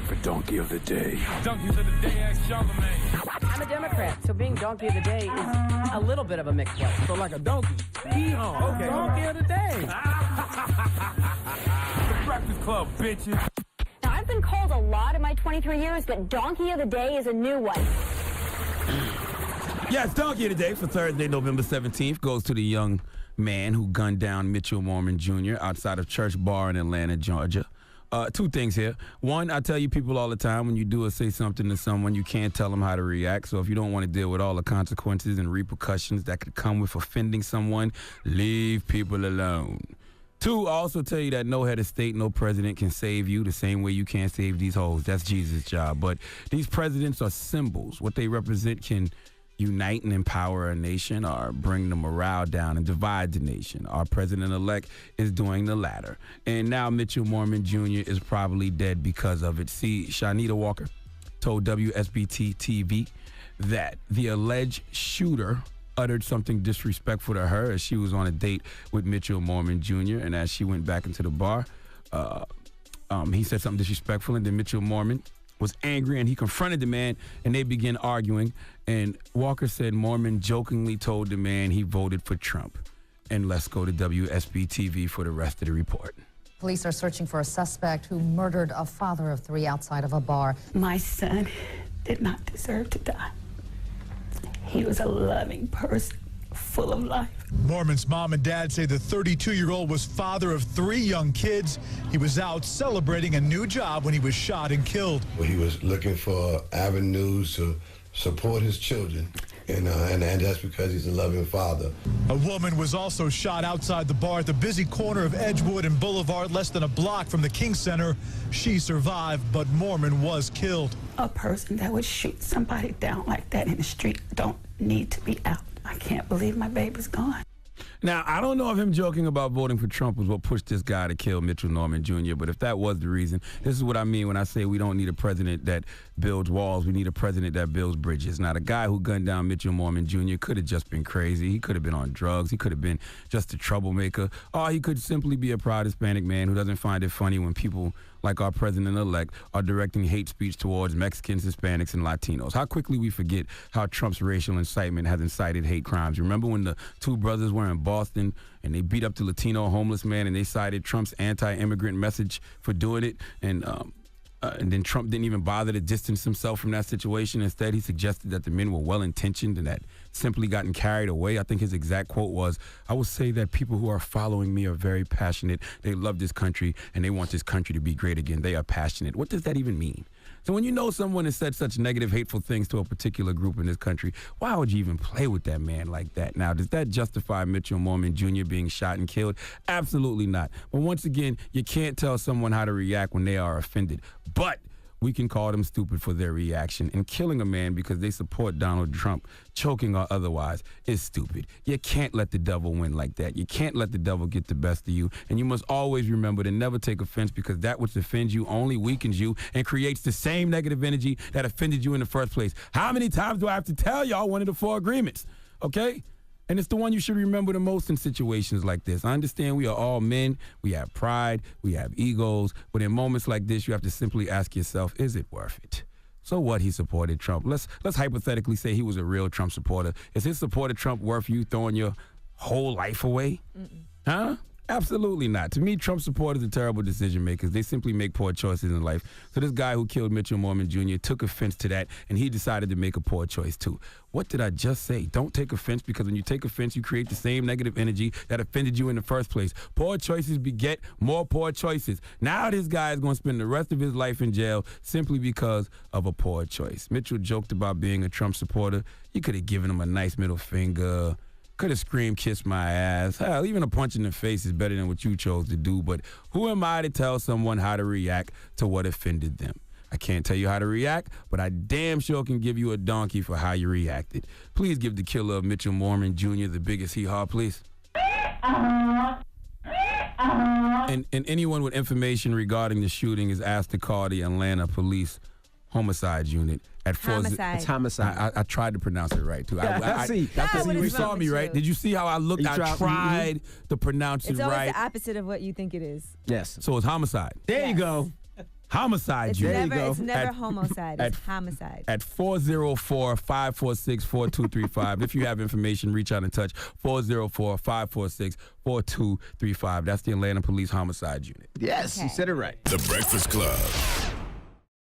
for Donkey of the Day. Donkeys of the Day, ask Charlemagne. I'm a Democrat, so being Donkey of the Day is a little bit of a mixed play. So like a donkey. Hee-haw. Okay. Donkey of the Day. The Breakfast Club, bitches. Now, I've been called a lot in my 23 years, but Donkey of the Day is a new one. Yes, Donkey of the Day for Thursday, November 17th goes to the young man who gunned down Mitchell Mormon Jr. outside of Church Bar in Atlanta, Georgia. Two things here. One, I tell you people all the time, when you do or say something to someone, you can't tell them how to react. So if you don't want to deal with all the consequences and repercussions that could come with offending someone, leave people alone. Two, I also tell you that no head of state, no president can save you the same way you can't save these hoes. That's Jesus' job. But these presidents are symbols. What they represent can unite and empower a nation or bring the morale down and divide the nation. Our president-elect is doing the latter. And now Mitchell Mormon Jr. is probably dead because of it. See, Shanita Walker told WSBT-TV that the alleged shooter uttered something disrespectful to her as she was on a date with Mitchell Mormon Jr. And as she went back into the bar, he said something disrespectful, and then Mitchell Mormon was angry and he confronted the man and they began arguing. And Walker said Mormon jokingly told the man he voted for Trump. And let's go to WSB-TV for the rest of the report. Police are searching for a suspect who murdered a father of three outside of a bar. My son did not deserve to die. He was a loving person, full of life. Mormon's mom and dad say the 32-year-old was father of three young kids. He was out celebrating a new job when he was shot and killed. He was looking for avenues to support his children, and that's because he's a loving father. A woman was also shot outside the bar at the busy corner of Edgewood and Boulevard, less than a block from the King Center. She survived, but Mormon was killed. A person that would shoot somebody down like that in the street don't need to be out. I can't believe my baby's gone. Now, I don't know if him joking about voting for Trump was what pushed this guy to kill Mitchell Norman Jr., but if that was the reason, this is what I mean when I say we don't need a president that builds walls. We need a president that builds bridges. Now, the guy who gunned down Mitchell Norman Jr. could have just been crazy. He could have been on drugs. He could have been just a troublemaker. Or he could simply be a proud Hispanic man who doesn't find it funny when people like our president-elect are directing hate speech towards Mexicans, Hispanics, and Latinos. How quickly we forget how Trump's racial incitement has incited hate crimes. Remember when the two brothers were in Boston and they beat up the Latino homeless man and they cited Trump's anti-immigrant message for doing it? And then Trump didn't even bother to distance himself from that situation. Instead, he suggested that the men were well-intentioned and that simply gotten carried away. I think his exact quote was, "I will say that people who are following me are very passionate. They love this country, and they want this country to be great again. They are passionate." What does that even mean? So when you know someone has said such negative, hateful things to a particular group in this country, why would you even play with that man like that? Now, does that justify Mitchell Mormon Jr. being shot and killed? Absolutely not. But once again, you can't tell someone how to react when they are offended. But we can call them stupid for their reaction. And killing a man because they support Donald Trump, choking or otherwise, is stupid. You can't let the devil win like that. You can't let the devil get the best of you. And you must always remember to never take offense, because that which offends you only weakens you and creates the same negative energy that offended you in the first place. How many times do I have to tell y'all one of the four agreements? Okay? And it's the one you should remember the most in situations like this. I understand we are all men. We have pride. We have egos. But in moments like this, you have to simply ask yourself, is it worth it? So what, he supported Trump? Let's hypothetically say he was a real Trump supporter. Is his support of Trump worth you throwing your whole life away? Huh? Absolutely not. To me, Trump supporters are terrible decision makers. They simply make poor choices in life. So this guy who killed Mitchell Mormon Jr. took offense to that, and he decided to make a poor choice too. What did I just say? Don't take offense, because when you take offense, you create the same negative energy that offended you in the first place. Poor choices beget more poor choices. Now this guy is going to spend the rest of his life in jail simply because of a poor choice. Mitchell joked about being a Trump supporter. You could have given him a nice middle finger. Could have screamed, "Kiss my ass." Hell, even a punch in the face is better than what you chose to do. But who am I to tell someone how to react to what offended them? I can't tell you how to react, but I damn sure can give you a donkey for how you reacted. Please give the killer of Mitchell Mormon Jr. the biggest hee-haw, please. And anyone with information regarding the shooting is asked to call the Atlanta Police Homicide Unit at 4. It's homicide. I tried to pronounce it right too. You saw me, right? Did you see how I looked? I tried to pronounce it right. It's always the opposite of what you think it is. Yes. So it's homicide. There you go. Homicide It's unit. never, it's never At- homicide. It's homicide. At 404-546-4235. If you have information, reach out and touch 404-546-4235. That's the Atlanta Police Homicide Unit. Yes, you said it right. The Breakfast Club.